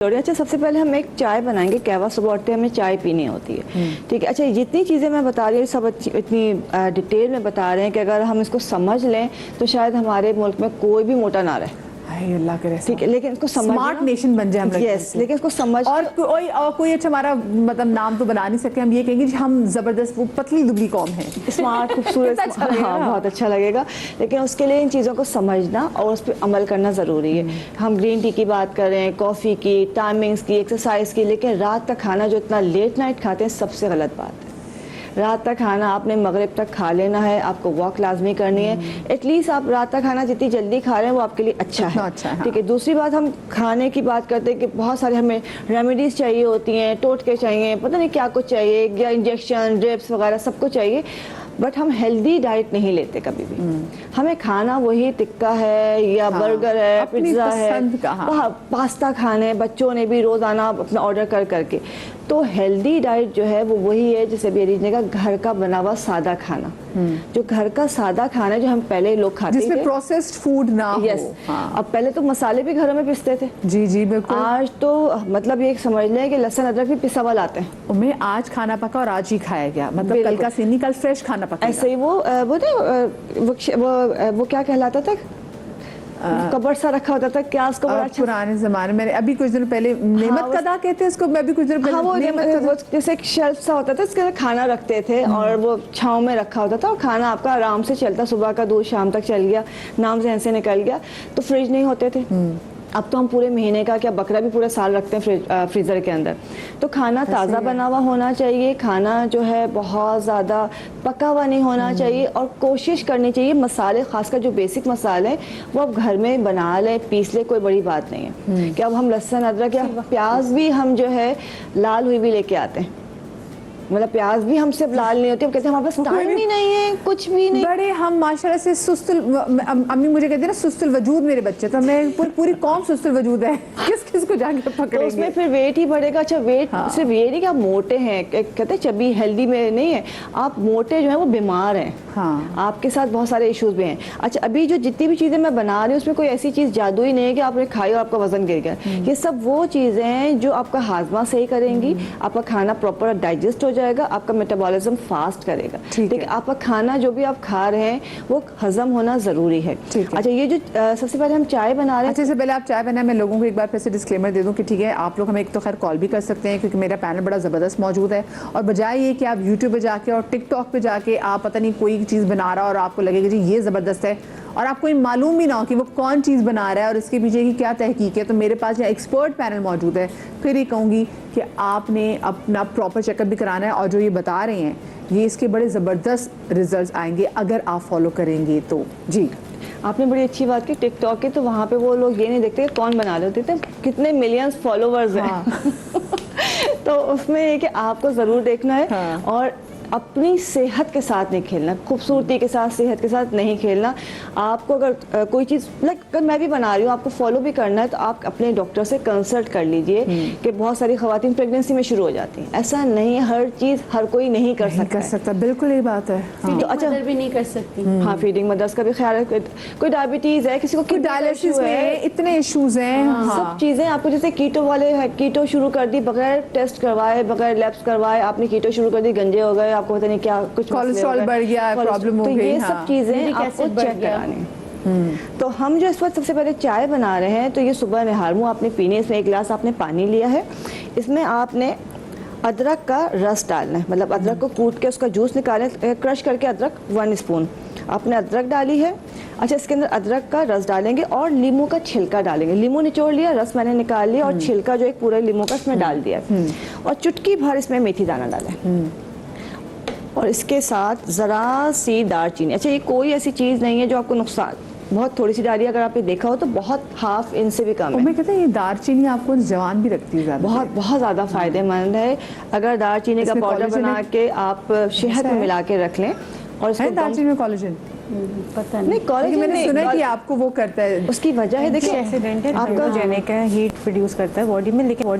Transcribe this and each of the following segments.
अच्छा, सबसे पहले हम एक चाय बनाएंगे। कहवा सुबह उठते हमें चाय पीनी होती है, ठीक है। अच्छा, जितनी चीज़ें मैं बता रही हूँ सब इतनी डिटेल में बता रहे हैं कि अगर हम इसको समझ लें तो शायद हमारे मुल्क में कोई भी मोटा ना रहे। अल्लाह करे, ठीक है, लेकिन इसको समझ स्मार्ट नेशन बन जाए हम लोग। यस, लेकिन इसको समझ और कोई अच्छा हमारा मतलब नाम तो बना नहीं सकते, हम ये कहेंगे कि हम जबरदस्त वो पतली दुबली कौम है, स्मार्ट खूबसूरत। हाँ, बहुत अच्छा लगेगा, लेकिन उसके लिए इन चीज़ों को समझना और उस पर अमल करना ज़रूरी है। हम ग्रीन टी की बात करें, कॉफ़ी की, टाइमिंग्स की, एक्सरसाइज की, लेकिन रात का खाना जो इतना लेट नाइट खाते हैं सबसे गलत बात है। रात का खाना आपने मगरिब तक खा लेना है, आपको वॉक लाजमी करनी है। एटलीस्ट आप रात का खाना जितनी जल्दी खा रहे हैं वो आपके लिए अच्छा है, ठीक है। दूसरी बात, हम खाने की बात करते हैं कि बहुत सारे हमें रेमेडीज़ चाहिए होती हैं, टोटके चाहिए, पता नहीं क्या कुछ चाहिए, या इंजेक्शन, ड्रिप्स वगैरह सब कुछ चाहिए, बट हम हेल्दी डाइट नहीं लेते कभी भी। हमें खाना वही टिक्का है या बर्गर है, पिज्ज़ा है, पास्ता खाने, बच्चों ने भी रोज़ाना अपना ऑर्डर कर करके। तो हेल्दी डाइट जो है वो वही है जिसे बेरीज ने कहा, घर का बना हुआ सादा खाना। जो घर का सादा खाना है जो हम पहले लोग खाते थे, जिसमें प्रोसेस्ड फूड ना हो। अब पहले तो मसाले भी घरों में पिसते थे। जी जी बिल्कुल। आज तो मतलब ये समझ लें कि लहसुन अदरक भी पिसा हुआ लाते हैं। मैं आज खाना पका और आज ही खाया गया, मतलब कल का सीनी कल फ्रेश खाना पका। ऐसे ही वो क्या कहलाता था, कबर सा रखा होता था क्या, उसको बड़ा अच्छा पुराने जमाने में, अभी कुछ दिन पहले नेमत कदा कहते हैं इसको, मैं भी कुछ दिन पहले वो जैसे एक शेल्फ सा होता था, उसके अंदर खाना रखते थे और वो छांव में रखा होता था और खाना आपका आराम से चलता, सुबह का दूध शाम तक चल गया, नाम से ऐसे निकल गया। तो फ्रिज नहीं होते थे। अब तो हम पूरे महीने का क्या बकरा भी पूरे साल रखते हैं फ्रीज़र के अंदर। तो खाना ताज़ा बना हुआ होना चाहिए, खाना जो है बहुत ज़्यादा पका हुआ नहीं होना चाहिए, और कोशिश करनी चाहिए मसाले, खासकर जो बेसिक मसाले वो आप घर में बना लें, पीस लें, कोई बड़ी बात नहीं है। कि अब हम लहसुन अदरक या प्याज भी हम जो है लाल हुई भी लेके आते हैं, मतलब प्याज भी हमसे लाल नहीं होती। हम कहते हैं हमारे पास टाइम ही नहीं है, कुछ भी नहीं। बड़े हम माशाल्लाह से सुस्तुल, अम्मी मुझे कहती है ना सुस्तुल वजूद मेरे बच्चे, तो मैं पूरी कौम सुस्तुल वजूद है, किस किस को जाके पकड़ेंगे। तो उसमें फिर वेट ही बढ़ेगा। अच्छा, वेट सिर्फ ये नहीं कि आप मोटे हैं, कहते हैं चबी हेल्दी में नहीं है, आप मोटे जो है वो बीमार हैं। हाँ, आपके साथ बहुत सारे इश्यूज भी हैं। अच्छा, अभी जो जितनी भी चीज़ें मैं बना रही हूँ उसमें कोई ऐसी चीज़ जादू ही नहीं है कि आपने खाई और आपका वजन गिर गया। ये सब वो चीज़ें हैं जो आपका हाजमा सही करेंगी, आपका खाना प्रॉपर डाइजेस्ट हो जाएगा, आपका मेटाबॉलिज्म फास्ट करेगा। ठीक है, आपका खाना जो भी आप खा रहे हैं वो हजम होना ज़रूरी है। अच्छा, ये जो सबसे पहले हम चाय बना रहे हैं। अच्छा, इससे पहले आप चाय बनाए, मैं लोगों को एक बार फिर से डिस्क्लेमर दे दूं कि ठीक है, आप लोग हमें एक तो खैर कॉल भी कर सकते हैं क्योंकि मेरा पैनल बड़ा ज़बरदस्त मौजूद है, और बजाय ये कि आप यूट्यूब पे जाके और टिकटॉक पे जाके आप पता नहीं कोई चीज़ बना रहा और आपको लगेगा जी ये ज़बरदस्त है और आपको ये मालूम भी ना हो कि वो कौन चीज़ बना रहा है और इसके पीछे की क्या तहकीक है, तो मेरे पास यहाँ एक्सपर्ट पैनल मौजूद है। फिर ये कहूँगी कि आपने अपना प्रॉपर चेकअप भी कराना है, और जो ये बता रहे हैं ये इसके बड़े ज़बरदस्त रिजल्ट्स आएंगे अगर आप फॉलो करेंगे तो। जी, आपने बड़ी अच्छी बात की टिकटॉक की, तो वहाँ पे वो लोग ये नहीं देखते कि कौन बना रहे होते, कितने मिलियंस फॉलोवर्स हैं। तो उसमें ये कि आपको ज़रूर देखना है और अपनी सेहत के साथ नहीं खेलना, खूबसूरती के साथ, सेहत के साथ नहीं खेलना। आपको अगर कोई चीज़ अगर मैं भी बना रही हूँ, आपको फॉलो भी करना है तो आप अपने डॉक्टर से कंसल्ट कर लीजिए कि बहुत सारी ख़वातीन प्रेगनेंसी में शुरू हो जाती हैं। ऐसा नहीं है, हर चीज़ हर कोई नहीं कर सकता। बिल्कुल ये बात है। तो अच्छा, भी नहीं कर सकती। हाँ, फीडिंग मदर्स का भी ख्याल है। कोई डायबिटीज़ है, किसी को डायलिसिस है, इतने इश्यूज हैं। सब चीज़ें आपको, जैसे कीटो वाले है, कीटो शुरू कर दी बगैर टेस्ट करवाए, बगैर लैब्स करवाए, आपने कीटो शुरू कर दी, गंजे हो गए, आपको पता नहीं क्या कुछ कोलेस्ट्रॉल बढ़ गया, प्रॉब्लम हो गई। तो ये सब चीजें आपको चेक करानी। तो हम जो इस वक्त सबसे पहले चाय बना रहे हैं, तो ये सुबह निहार मुँह आपने पीने, इसमें 1 गिलास आपने पानी लिया है, इसमें आपने अदरक का रस डालना है, मतलब अदरक को कूट के उसका जूस निकालें, क्रश करके अदरक 1 स्पून आपने अदरक डाली है। अच्छा, इसके अंदर अदरक का रस डालेंगे और लीमू का छिलका डालेंगे। लीमू निचोड़ लिया, रस मैंने निकाल लिया और छिलका जो एक पूरे लीमू का इसमें डाल दिया, और चुटकी भर इसमें मेथी दाना डालें, और इसके साथ ज़रा सी दालचीनी। अच्छा, ये कोई ऐसी चीज़ नहीं है जो आपको नुकसान, बहुत थोड़ी सी डाली, अगर आपने देखा हो तो बहुत हाफ इंच से भी कम है। मैं कहता हूँ ये दालचीनी आपको जवान भी रखती है, बहुत ज़्यादा फ़ायदेमंद है। अगर दालचीनी का पाउडर बना के आप शहद में मिला के रख लें, और इसको दालचीनी में कोलेजन पता नहीं नहीं। कॉलेज लेकिन मैंने सुना है कि आपको वो करता है। उसकी वजह है देखिए एक्सीडेंटल आपका हाइपोजेनिक है, हीट प्रोड्यूस करता है बॉडी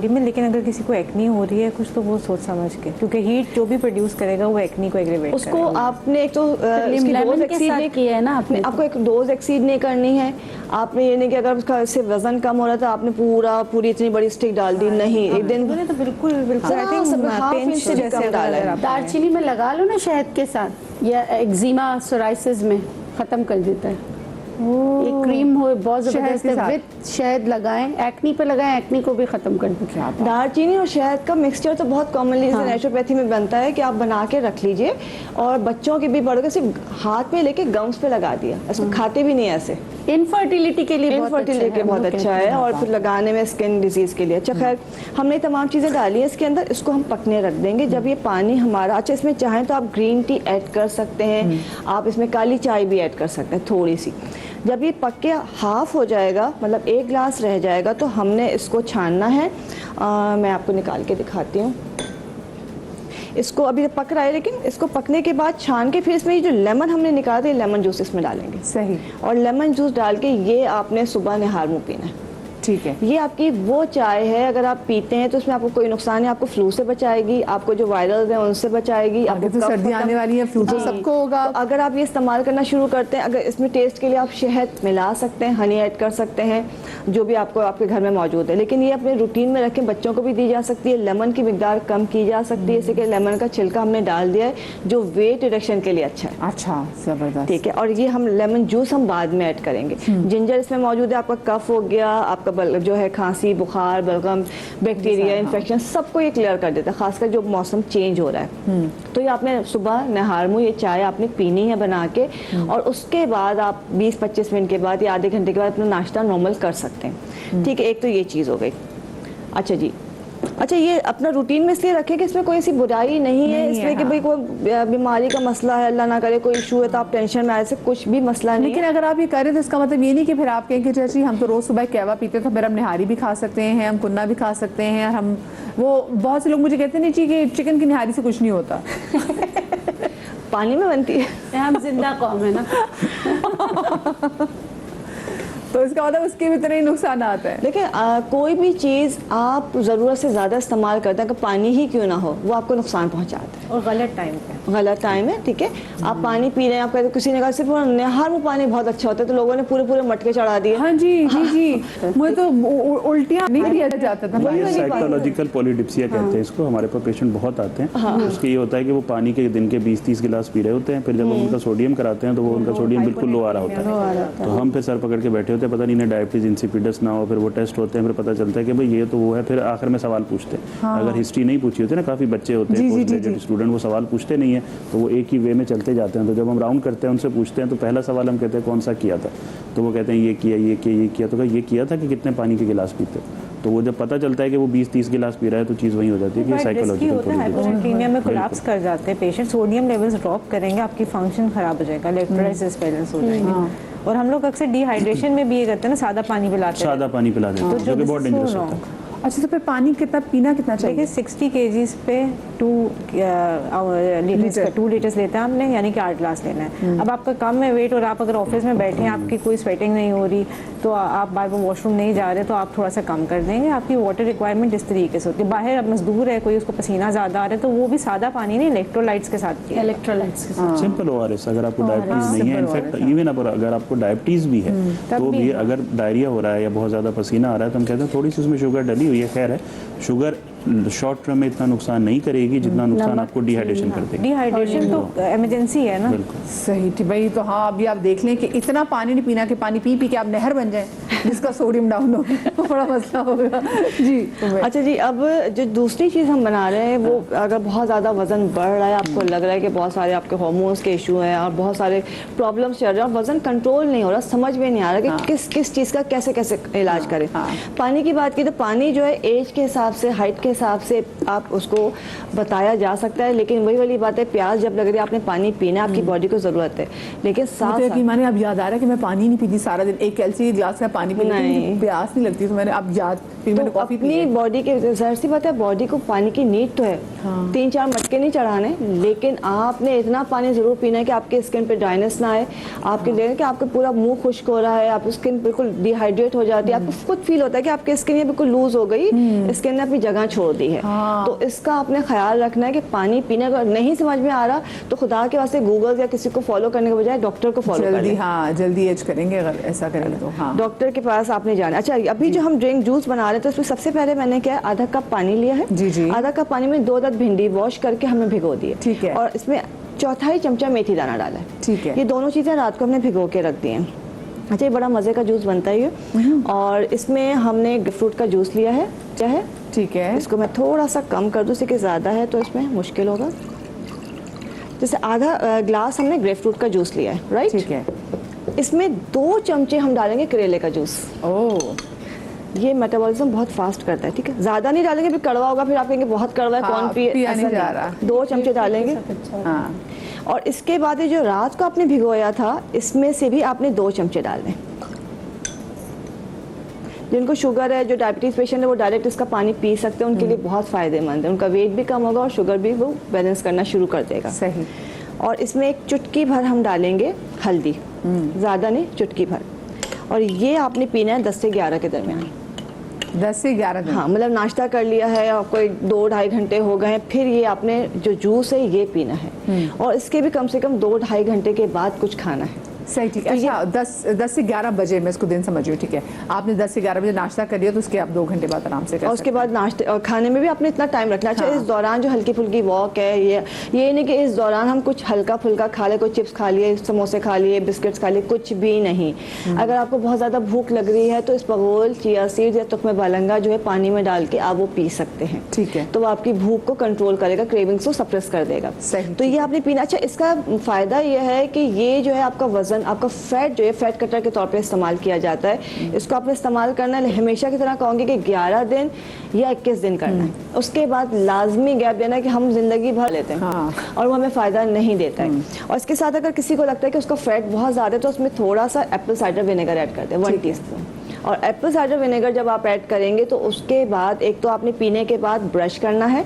में, लेकिन अगर किसी को एक्नी हो रही है कुछ तो वो सोच समझ के, क्योंकि हीट जो भी प्रोड्यूस करेगा वो एक्नी को एग्रीवेट उसको आपने एक तो उसकी लेमन डोज के एक्सीड साथ नहीं किया है ना आपने तो। आपको एक डोज एक्सीड नहीं करनी है। आपने ये नहीं कि अगर उसका इससे वजन कम हो रहा था आपने पूरी इतनी बड़ी स्टिक डाल दी, नहीं एक दिन मैंने तो बिल्कुल बिल्कुल आई हाँ, सब हाफ थिंक इंच से भी कम डाला है। दालचीनी में लगा लो ना शहद के साथ, या एक्जिमा सोराइसिस में खत्म कर देता है। एक क्रीम हो बहुत शहद जबरदस्त के है, साथ? विद शहद लगाएं, एक्नी पे लगाएं, एक्नी को भी खत्म कर देता है। दालचीनी और शहद का मिक्सचर तो बहुत कॉमनली जैसे नेचुरोपैथी में बनता है कि आप बना के रख लीजिए, और बच्चों के भी बड़ों के सिर्फ हाथ पे लेके गम्स पे लगा दिया, इसको खाते भी नहीं ऐसे। इनफर्टिलिटी के लिए इनफर्टिलिटी के बहुत अच्छा है, और फिर लगाने में स्किन डिजीज के लिए अच्छा। खैर हमने तमाम चीज़ें डाली हैं इसके अंदर, इसको हम पकने रख देंगे। जब ये पानी हमारा अच्छा, इसमें चाहें तो आप ग्रीन टी ऐड कर सकते हैं, आप इसमें काली चाय भी ऐड कर सकते हैं थोड़ी सी। जब ये पक के हाफ हो जाएगा, मतलब 1 गिलास रह जाएगा, तो हमने इसको छानना है। मैं आपको निकाल के दिखाती हूँ। इसको अभी पक रहा है, लेकिन इसको पकने के बाद छान के फिर इसमें ये जो लेमन हमने निकाला था, ये लेमन जूस इसमें डालेंगे। सही, और लेमन जूस डाल के ये आपने सुबह निहार मुँह पीना है। ठीक है। ये आपकी वो चाय है, अगर आप पीते हैं तो उसमें आपको कोई नुकसान नहीं, आपको फ्लू से बचाएगी, आपको जो वायरल हैं उनसे बचाएगी। आगे तो कफ सर्दी आने वाली है, फ्लू तो जी। सबको होगा। तो अगर आप ये इस्तेमाल करना शुरू करते हैं, अगर इसमें टेस्ट के लिए आप शहद मिला सकते हैं, हनी ऐड कर सकते हैं, जो भी आपको आपके घर में मौजूद है, लेकिन ये अपने रूटीन में रखें। बच्चों को भी दी जा सकती है, लेमन की मिकदार कम की जा सकती है, जैसे कि लेमन का छिलका हमने डाल दिया है जो वेट रिडक्शन के लिए अच्छा है। अच्छा, जबरदस्त। ठीक है, और ये हम लेमन जूस हम बाद में ऐड करेंगे। जिंजर इसमें मौजूद है, आपका कफ हो गया, आपका जो है खांसी, बुखार, बलगम, बैक्टीरिया इन्फेक्शन, सबको ये क्लियर कर देता है, खासकर जो मौसम चेंज हो रहा है। तो ये आपने सुबह नहार मुँह ये चाय आपने पीनी है बना के, और उसके बाद आप 20-25 मिनट के बाद या आधे घंटे के बाद अपना नाश्ता नॉर्मल कर सकते हैं। ठीक है, एक तो ये चीज़ हो गई। अच्छा जी, अच्छा ये अपना रूटीन में इसलिए रखें कि इसमें कोई ऐसी बुराई नहीं है, इसमें कि भाई कोई बीमारी का मसला है, अल्लाह ना करे कोई इशू है तो आप टेंशन में आए, से कुछ भी मसला नहीं लेकिन है। अगर आप ये करें तो इसका मतलब ये नहीं कि फिर आप कहें कि चाची हम तो रोज सुबह कहवा पीते हैं, तो फिर हम निहारी भी खा सकते हैं, हम कुन्ना भी खा सकते हैं। हम वो बहुत से लोग मुझे कहते नहीं चाहिए कि चिकन की निहारी से कुछ नहीं होता। पानी में बनती है। हम जिंदा कौम है ना। तो इसका मतलब उसके भी इतने ही नुकसान आते हैं। देखिए कोई भी चीज़ आप ज़रूरत से ज़्यादा इस्तेमाल करते हैं, अगर पानी ही क्यों ना हो, वो आपको नुकसान पहुंचाता है। और गलत टाइम पे, गलत टाइम है, ठीक है। आप पानी पी रहे हैं, आप कहते हैं किसी ने कहा सिर्फ निहार मुँह पानी बहुत अच्छा होता है, तो लोगों ने पूरे मटके चढ़ा दिए। हाँ जी जी जी, मुझे तो उल्टियाँ नहीं दिया जाता था। साइकोलॉजिकल पॉलीडिप्सिया कहते हैं इसको। हमारे पास पेशेंट बहुत आते हैं, उसके ये होता है कि वो पानी के दिन के 20-30 गिलास पी रहे होते हैं, फिर जब हम उनका सोडियम कराते हैं तो वो उनका सोडियम बिल्कुल लो आ रहा होता है। तो हम फिर सर पकड़ के बैठे होते हैं, पता नहीं इन्हें डायबिटीज इंसिपिडस ना हो, फिर वो टेस्ट होते हैं, फिर पता चलता है कि भाई ये तो वो है। फिर आखिर में सवाल पूछते हैं, अगर हिस्ट्री नहीं पूछी होती ना, काफ़ी बच्चे होते हैं पोस्ट ग्रेजुएट स्टूडेंट, वो सवाल पूछते नहीं है, तो वो एक ही वे में चलते जाते हैं। तो जब हम राउंड करते हैं उनसे पूछते हैं, तो पहला सवाल हम कहते हैं कौन सा किया था, तो वो कहते हैं ये किया ये किया ये किया। तो ये किया था कि कितने पानी के गिलास पीते हो, तो वो जब पता चलता है कि वो 20-30 गिलास पी रहा है, तो चीज़ वही हो जाती है कि साइकोलॉजिकल हाइपोनाट्रीमिया में कोलैप्स कर जाते हैं पेशेंट, सोडियम लेवल्स ड्रॉप करेंगे, आपकी फंक्शन खराब हो जाएगा, इलेक्ट्रोलाइसिस बैलेंस हो जाएंगे। और हम लोग अक्सर डिहाइड्रेशन में भी ये करते हैं ना, सादा पानी पिलाते हैं, सादा पानी पिला देते हैं, जो कि बहुत डेंजरस होता है। अच्छा, तो फिर पानी कितना पीना कितना चाहिए? देखिए 60 kgs पे 2 लीटर्स लेते हैं हमने, यानी कि 8 गिलास लेना है। अब आपका कम है वेट और आप अगर ऑफिस में बैठे हैं, आपकी कोई स्वेटिंग नहीं हो रही, तो आप बार बार वॉशरूम नहीं जा रहे, तो आप थोड़ा सा कम कर देंगे। आपकी वाटर रिक्वायरमेंट इस तरीके से होती है। बाहर अब मजदूर है, कोई उसको पसीना ज़्यादा आ रहा है, तो वो भी सादा पानी नहीं, इलेक्ट्रोलाइट्स के साथ पिए। इलेक्ट्रोलाइट्स के साथ सिंपल ओआरएस। अगर आपको डायबिटीज नहीं है, इनफैक्ट इवन अगर आपको डायबिटीज भी है तो भी अगर डायरिया हो रहा है या बहुत ज़्यादा पसीना आ रहा है, तो हम कहते हैं थोड़ी सी उसमें शुगर डली हुई है। खैर है, शुगर शॉर्ट टर्म में इतना नुकसान नहीं करेगी जितना नुकसान आपको डिहाइड्रेशन कर देगी। डिहाइड्रेशन तो इमरजेंसी है ना। बिल्कुल सही थी भाई। तो हाँ, अभी आप देख लें कि इतना पानी नहीं पीना कि पानी पी पी के आप नहर बन जाएं जिसका सोडियम डाउन हो, बड़ा मसला होगा जी। अच्छा जी, अब जो दूसरी चीज़ हम बना रहे हैं, वो अगर बहुत ज़्यादा वज़न बढ़ रहा है, आपको लग रहा है कि बहुत सारे आपके हार्मोन्स के इशू हैं और बहुत सारे प्रॉब्लम्स चल रहे हैं और वज़न कंट्रोल नहीं हो रहा, समझ में नहीं आ रहा कि किस चीज़ का कैसे इलाज करें। पानी की बात की तो पानी जो है एज के हिसाब से, हाइट के हिसाब से आप उसको बताया जा सकता है, लेकिन वही वाली बात है, प्यास जब लग रही है आपने पानी पीना, आपकी बॉडी को ज़रूरत है, लेकिन साथ मुझे साथ कि मैंने अब याद आ रहा है कि मैं पानी नहीं पीती सारा दिन, एक कैलसी ग्लास का पानी पी लेती हूँ, नहीं। मुझे प्यास नहीं लगती, तो मैंने अब याद फिर मैंने तो कॉफी पी अपनी ली। बॉडी के ज़ाहिर सी बात है, बॉडी को पानी की नीड तो है, 3-4 मटके नहीं चढ़ाने, लेकिन आपने इतना पानी ज़रूर पीना है कि आपके स्किन पे ड्राइनेस ना आए, आपके लिए कि आपका पूरा मुंह खुश्क हो रहा है, आपकी स्किन बिल्कुल डिहाइड्रेट हो जाती है, आपको खुद फील होता है कि आपकी स्किन ये बिल्कुल लूज हो गई, स्किन ने अपनी जगह छोड़ दी है। तो इसका आपने ख्याल रखना है कि पानी पीने का नहीं समझ में आ रहा तो खुदा के वास्ते गूगल या किसी को फॉलो करने के बजाय डॉक्टर को फॉलो जल्दी, करें। हाँ जल्दी एज करेंगे अगर ऐसा करेंगे तो। हाँ, डॉक्टर के पास आपने जाना। अच्छा, अभी जो हम ड्रिंक जूस बना रहे थे उसमें सबसे पहले मैंने क्या है, आधा कप पानी लिया है, जी, जी। आधा कप पानी में 2 अदद भिंडी वॉश करके हमने भिगो दी है, ठीक है। और इसमें 1/4 चमचा मेथी दाना डाला है, ठीक है। ये दोनों चीज़ें रात को हमने भिगो के रख दी हैं। अच्छा, ये बड़ा मज़े का जूस बनता है ये, और इसमें हमने फ्रूट का जूस लिया है, चाहे ठीक है। इसको मैं थोड़ा सा कम कर दूँ, इससे ज़्यादा है तो इसमें मुश्किल होगा। जैसे आधा ग्लास हमने ग्रेपफ्रूट का जूस लिया है, राइट, ठीक है। इसमें 2 चमचे हम डालेंगे करेले का जूस। ओह, ये मेटाबॉलिज्म बहुत फास्ट करता है, ठीक है, ज़्यादा नहीं डालेंगे, फिर कड़वा होगा, फिर आप कहेंगे बहुत कड़वा है, हाँ, कौन पिए, पिया ऐसा नहीं जा रहा। 2 चमचे डालेंगे। हाँ, और इसके बाद ये जो रात को आपने भिगोया था, इसमें से भी आपने 2 चमचे डालने। जिनको शुगर है, जो डायबिटीज़ पेशेंट है, वो डायरेक्ट इसका पानी पी सकते हैं, उनके लिए बहुत फ़ायदेमंद है, उनका वेट भी कम होगा और शुगर भी वो बैलेंस करना शुरू कर देगा। सही। और इसमें एक चुटकी भर हम डालेंगे हल्दी, ज़्यादा नहीं, चुटकी भर, और ये आपने पीना है 10 से 11 के दरमियान। 10 से 11 दिन। हाँ, मतलब नाश्ता कर लिया है, आपको 2-2.5 घंटे हो गए हैं, फिर ये आपने जो जूस है ये पीना है, और इसके भी कम से कम 2-2.5 घंटे के बाद कुछ खाना है। सही, ठीक है। अच्छा, 10 से 11 बजे मैं इसको दिन समझ रही हूँ, ठीक है। आपने 10 से 11 बजे नाश्ता कर लिया तो उसके आप 2 घंटे बाद आराम से कर और उसके बाद नाश्ते और खाने में भी आपने इतना टाइम रखना। अच्छा, हाँ। इस दौरान जो हल्की फुल्की वॉक है, ये नहीं कि इस दौरान हम कुछ हल्का फुल्का खा ले, कोई चिप्स खा लिए, समोसे खा लिए, बिस्किट्स खा लिए, कुछ भी नहीं। अगर आपको बहुत ज़्यादा भूख लग रही है तो इसबगोल, चिया सीड्स या तुख्मे बालंगा जो है पानी में डाल के आप वो पी सकते हैं, ठीक है। तो वो आपकी भूख को कंट्रोल करेगा, क्रेविंग्स को सप्रेस कर देगा। सही, तो ये आपने पीना। अच्छा, इसका फ़ायदा ये है कि ये जो है आपका वज़न, आपका फैट जो है फैट कटर के तौर पे इस्तेमाल किया जाता है, इसको आपने इस्तेमाल करना है, हमेशा की तरह कहूँगी कि 11 दिन या 21 दिन करना है, उसके बाद लाजमी गैप देना है कि हम जिंदगी भर लेते हैं, हाँ। और वो हमें फ़ायदा नहीं देता है। और इसके साथ अगर किसी को लगता है कि उसका फैट बहुत ज़्यादा है तो उसमें थोड़ा सा एप्पल साइडर विनेगर ऐड करते हैं, 1 टीस्पून। और एप्पल साइडर विनेगर जब आप ऐड करेंगे तो उसके बाद एक तो आपने पीने के बाद ब्रश करना है,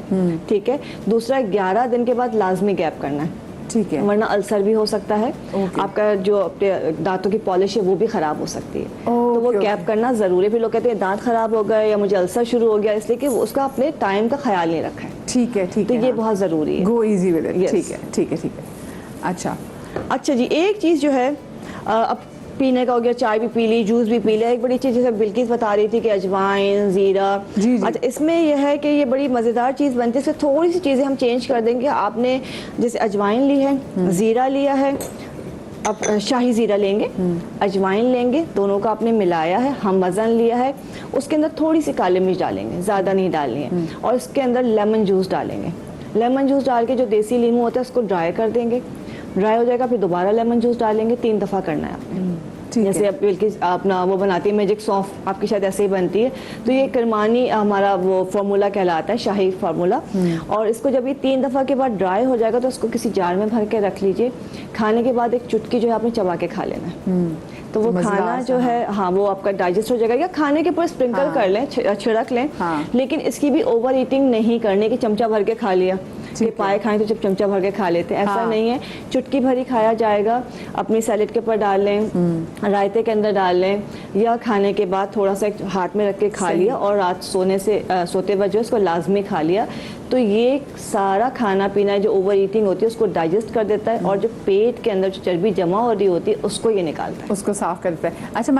ठीक है, दूसरा 11 दिन के बाद लाजमी गैप करना है, ठीक है। वरना अल्सर भी हो सकता है, आपका जो अपने दांतों की पॉलिश है वो भी खराब हो सकती है, तो वो गैप करना ज़रूरी है। फिर लोग कहते हैं दांत खराब हो गए या मुझे अल्सर शुरू हो गया, इसलिए कि उसका अपने टाइम का ख्याल नहीं रखा है, ठीक है, ठीक तो है। ये हाँ। बहुत ज़रूरी है। गो इजी विद इट। Yes. ठीक है, ठीक है, ठीक है। अच्छा, अच्छा जी, एक चीज़ जो है, अब पीने का हो गया, चाय भी पी ली, जूस भी पी लिया, एक बड़ी चीज़ जैसे बिल्किस बता रही थी कि अजवाइन, ज़ीरा। जी, जी। अच्छा, इसमें यह है कि ये बड़ी मज़ेदार चीज़ बनती है, इसमें थोड़ी सी चीज़ें हम चेंज कर देंगे। आपने जैसे अजवाइन ली है, ज़ीरा लिया है, अब शाही ज़ीरा लेंगे, अजवाइन लेंगे, दोनों का आपने मिलाया है, हम वज़न लिया है, उसके अंदर थोड़ी सी काली मिर्च डालेंगे, ज़्यादा नहीं डालनी है, और इसके अंदर लेमन जूस डालेंगे। लेमन जूस डाल के जो देसी नींबू होता है उसको ड्राई कर देंगे, ड्राई हो जाएगा, फिर दोबारा लेमन जूस डालेंगे, 3 दफ़ा करना है आपने। जैसे आप बिल्कुल अपना वो बनाती है मैजिक सौंफ, आपकी शायद ऐसे ही बनती है, तो ये करमानी हमारा वो फार्मूला कहलाता है, शाही फार्मूला। और इसको जब ये 3 दफ़ा के बाद ड्राई हो जाएगा तो उसको किसी जार में भर के रख लीजिए। खाने के बाद एक चुटकी जो है आपने चबा के खा लेना है, तो वो खाना जो है, हाँ, वो आपका डाइजेस्ट हो जाएगा। या खाने के ऊपर स्प्रिंकल कर लें, छिड़क लें, लेकिन इसकी भी ओवर ईटिंग नहीं करने की, चमचा भर के खा लिया कि पाए खाएं तो जब चमचा भर के खा लेते हैं, ऐसा नहीं है, चुटकी भर ही खाया जाएगा। अपनी सैलेड के ऊपर डाल लें, रायते के अंदर डाल लें, या खाने के बाद थोड़ा सा हाथ में रख के खा लिया, और रात सोते वक्त जो उसको लाजमी खा लिया। तो ये सारा खाना पीना जो ओवर ईटिंग होती है उसको डाइजेस्ट कर देता है, और जो पेट के अंदर जो चर्बी जमा हो रही होती है उसको ये निकालता है, उसको साफ कर देता है। अच्छा,